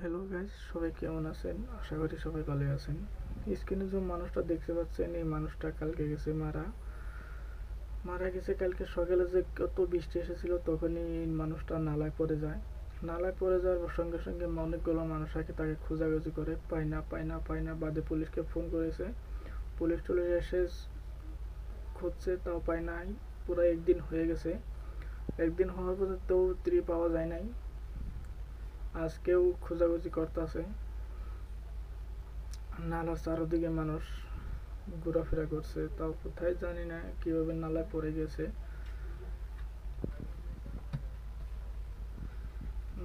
Hello guys, সবাই কেমন আছেন? আশা করি সবাই ভালো আছেন। স্ক্রিনে যে মানুষটা দেখতে পাচ্ছেন, এই মানুষটা কালকে গেছে মারা গেছে। কালকে সকালে যে কত বৃষ্টি এসেছিল, তখনই এই মানুষটা নালায় পড়ে যায়। নালায় পড়ে যাওয়ার সঙ্গে সঙ্গে অনেকগুলো মানুষ আগে তাকে খোঁজাখুঁজি করে, পায় না বাদে পুলিশকে ফোন করেছে। পুলিশ টুলিশ এসে খুঁজছে, তাও পায় নাই। পুরো একদিন হয়ে গেছে। একদিন হওয়ার পরে তো পাওয়া যায় নাই। আজকেও খোঁজাখুঁজি করতেছে। নালার চারদিকে মানুষ ঘোরাফেরা করছে, তাও কোথায় জানি না কিভাবে নালায় পড়ে গেছে।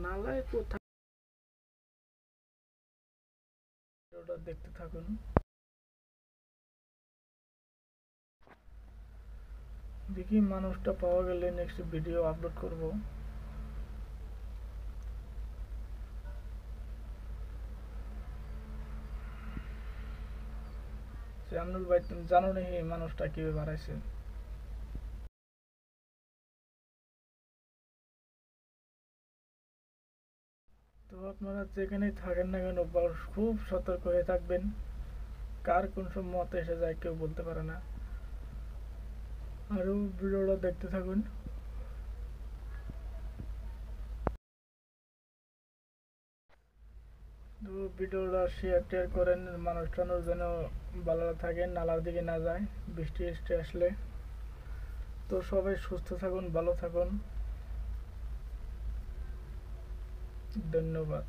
নালায় কোথায়, ওটা দেখতে থাকুন। দেখি মানুষটা পাওয়া গেলে নেক্সট ভিডিও আপলোড করব। জানুল ভাই, তুমি জানো না এই মানুষটা কিভাবে বাড়াইছে? তো আপনারা যেখানেই থাকেন না কেন, খুব সতর্ক হয়ে থাকবেন। কার কোন সময় মত এসে যায় কেউ বলতে পারে না। আরও ভিডিওটা দেখতে থাকুন। তো ভিডিওটা শেয়ার টেয়ার করেন, মানুষ টানুষ যেন ভালো থাকে, নালার দিকে না যায় বৃষ্টি আসলে। তো সবাই সুস্থ থাকুন, ভালো থাকুন। ধন্যবাদ।